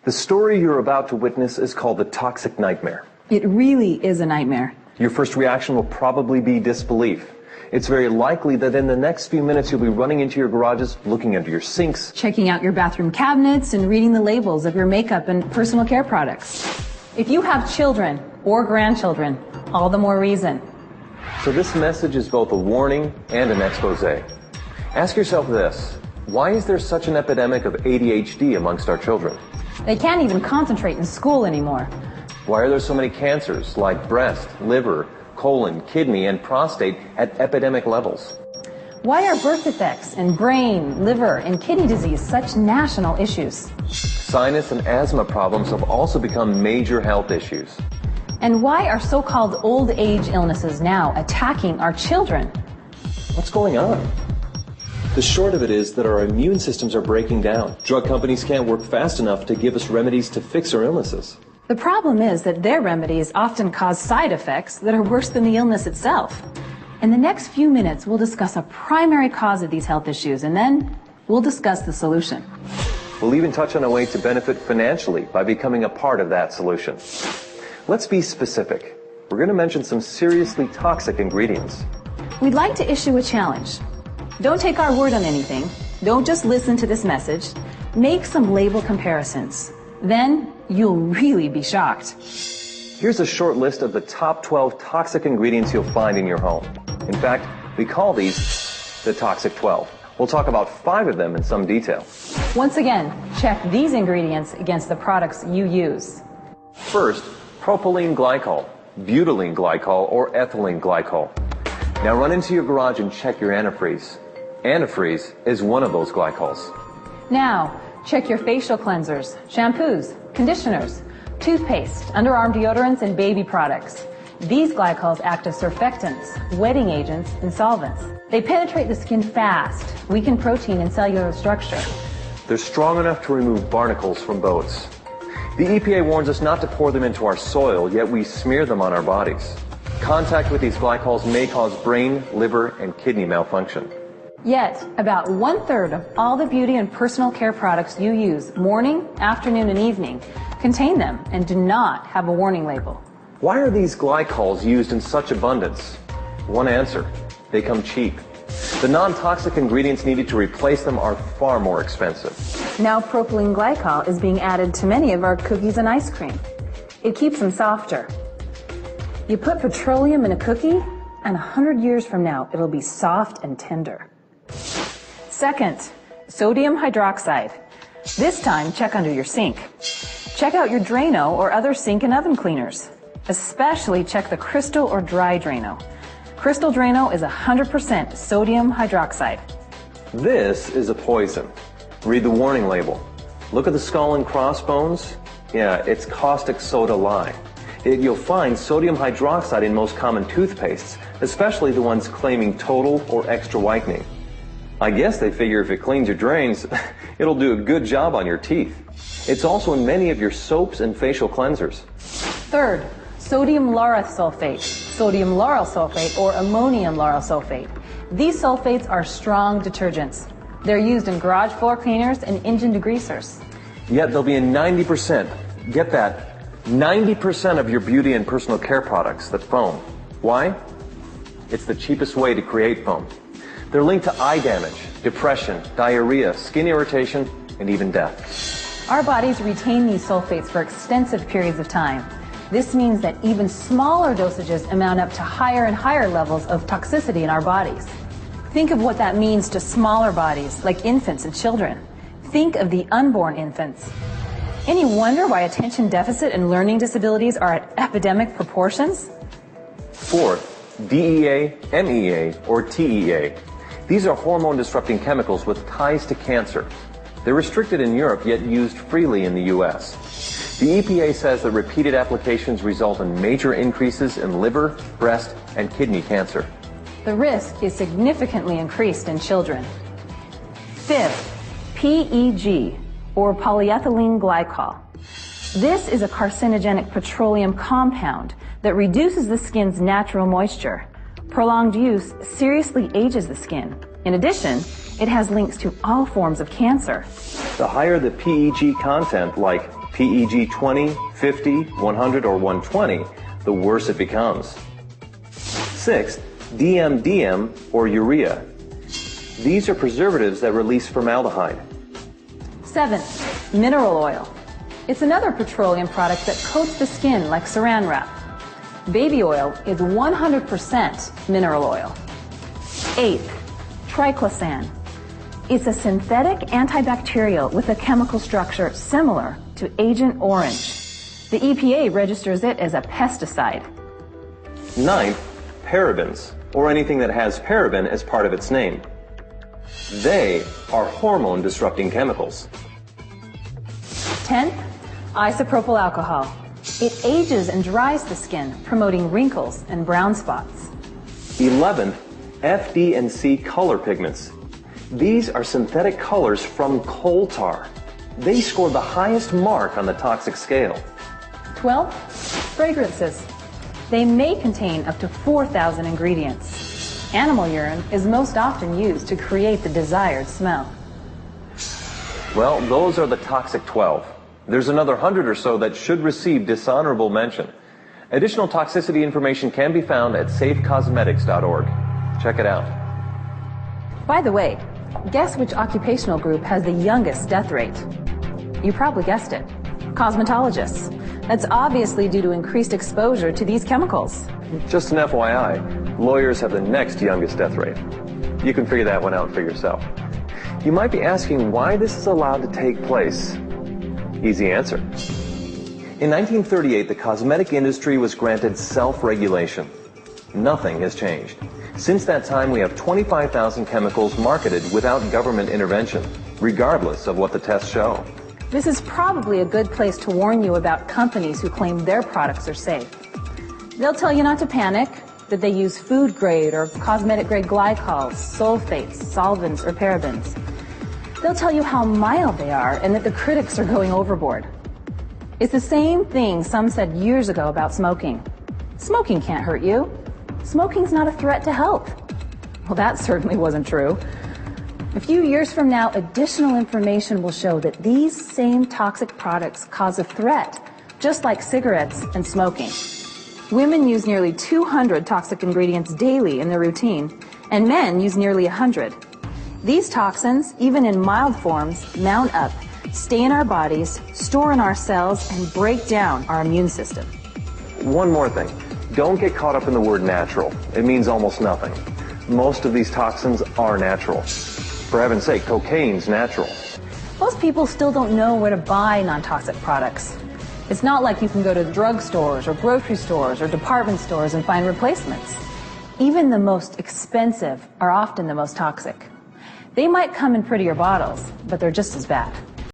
The story you're about to witness is called the toxic nightmare. It really is a nightmare. Your first reaction will probably be disbelief. It's very likely that in the next few minutes you'll be running into your garages, looking under your sinks, checking out your bathroom cabinets, and reading the labels of your makeup and personal care products. If you have children or grandchildren, all the more reason. So this message is both a warning and an expose. Ask yourself this: why is there such an epidemic of ADHD amongst our children? They can't even concentrate in school anymore. Why are there so many cancers like breast, liver, colon, kidney, and prostate at epidemic levels? Why are birth defects and brain, liver, and kidney disease such national issues? Sinus and asthma problems have also become major health issues. And why are so-called old age illnesses now attacking our children? What's going on? The short of it is that our immune systems are breaking down. Drug companies can't work fast enough to give us remedies to fix our illnesses. The problem is that their remedies often cause side effects that are worse than the illness itself. In the next few minutes, we'll discuss a primary cause of these health issues, and then we'll discuss the solution. We'll even touch on a way to benefit financially by becoming a part of that solution. Let's be specific. We're going to mention some seriously toxic ingredients. We'd like to issue a challenge. Don't take our word on anything. Don't just listen to this message. Make some label comparisons. Then you'll really be shocked. Here's a short list of the top 12 toxic ingredients you'll find in your home. In fact, we call these the Toxic 12. We'll talk about 5 of them in some detail. Once again, check these ingredients against the products you use. First, propylene glycol, butylene glycol, or ethylene glycol. Now run into your garage and check your antifreeze. Antifreeze is one of those glycols. Now, check your facial cleansers, shampoos, conditioners, toothpaste, underarm deodorants, and baby products. These glycols act as surfactants, wetting agents, and solvents. They penetrate the skin fast, weaken protein and cellular structure. They're strong enough to remove barnacles from boats. The EPA warns us not to pour them into our soil, yet we smear them on our bodies. Contact with these glycols may cause brain, liver, and kidney malfunction. Yet, about 1/3 of all the beauty and personal care products you use morning, afternoon, and evening contain them and do not have a warning label. Why are these glycols used in such abundance? One answer: they come cheap. The non-toxic ingredients needed to replace them are far more expensive. Now propylene glycol is being added to many of our cookies and ice cream. It keeps them softer. You put petroleum in a cookie, and 100 years from now, it'll be soft and tender. Second, sodium hydroxide. This time, check under your sink. Check out your Drano or other sink and oven cleaners. Especially check the crystal or dry Drano. Crystal Drano is 100% sodium hydroxide. This is a poison. Read the warning label. Look at the skull and crossbones. Yeah, it's caustic soda lye. You'll find sodium hydroxide in most common toothpastes, especially the ones claiming total or extra whitening. I guess they figure if it cleans your drains, it'll do a good job on your teeth. It's also in many of your soaps and facial cleansers. Third, sodium Laureth sulfate, sodium lauryl sulfate, or ammonium lauryl sulfate. These sulfates are strong detergents. They're used in garage floor cleaners and engine degreasers. Yet they'll be in 90%, get that, 90% of your beauty and personal care products that foam. Why? It's the cheapest way to create foam. They're linked to eye damage, depression, diarrhea, skin irritation, and even death. Our bodies retain these sulfates for extensive periods of time. This means that even smaller dosages amount up to higher and higher levels of toxicity in our bodies. Think of what that means to smaller bodies, like infants and children. Think of the unborn infants. Any wonder why attention deficit and learning disabilities are at epidemic proportions? Fourth, DEA, MEA, or TEA. These are hormone-disrupting chemicals with ties to cancer. They're restricted in Europe, yet used freely in the U.S. The EPA says that repeated applications result in major increases in liver, breast, and kidney cancer. The risk is significantly increased in children. Fifth, PEG, or polyethylene glycol. This is a carcinogenic petroleum compound that reduces the skin's natural moisture. Prolonged use seriously ages the skin. In addition, it has links to all forms of cancer. The higher the PEG content, like PEG 20, 50, 100, or 120, the worse it becomes. Sixth, DMDM or urea. These are preservatives that release formaldehyde. Seventh, mineral oil. It's another petroleum product that coats the skin like saran wrap. Baby oil is 100% mineral oil. Eighth, triclosan. It's a synthetic antibacterial with a chemical structure similar to Agent Orange. The EPA registers it as a pesticide. Ninth, parabens, or anything that has paraben as part of its name. They are hormone-disrupting chemicals. 10th, isopropyl alcohol. It ages and dries the skin, promoting wrinkles and brown spots. 11th, FD and C color pigments. These are synthetic colors from coal tar. They scored the highest mark on the toxic scale. 12th, fragrances. They may contain up to 4,000 ingredients. Animal urine is most often used to create the desired smell. Well, those are the toxic 12. There's another 100 or so that should receive dishonorable mention. Additional toxicity information can be found at safecosmetics.org. Check it out. By the way, guess which occupational group has the youngest death rate? You probably guessed it. Cosmetologists. That's obviously due to increased exposure to these chemicals. Just an FYI, lawyers have the next youngest death rate. You can figure that one out for yourself. You might be asking why this is allowed to take place. Easy answer. In 1938, the cosmetic industry was granted self-regulation. Nothing has changed. Since that time, we have 25,000 chemicals marketed without government intervention, regardless of what the tests show. This is probably a good place to warn you about companies who claim their products are safe. They'll tell you not to panic, that they use food-grade or cosmetic-grade glycols, sulfates, solvents, or parabens. They'll tell you how mild they are and that the critics are going overboard. It's the same thing some said years ago about smoking. Smoking can't hurt you. Smoking's not a threat to health. Well, that certainly wasn't true. A few years from now, additional information will show that these same toxic products cause a threat, just like cigarettes and smoking. Women use nearly 200 toxic ingredients daily in their routine, and men use nearly 100. These toxins, even in mild forms, mount up, stay in our bodies, store in our cells, and break down our immune system. One more thing. Don't get caught up in the word natural. It means almost nothing. Most of these toxins are natural. For heaven's sake, cocaine's natural. Most people still don't know where to buy non-toxic products. It's not like you can go to drugstores or grocery stores or department stores and find replacements. Even the most expensive are often the most toxic. They might come in prettier bottles, but they're just as bad.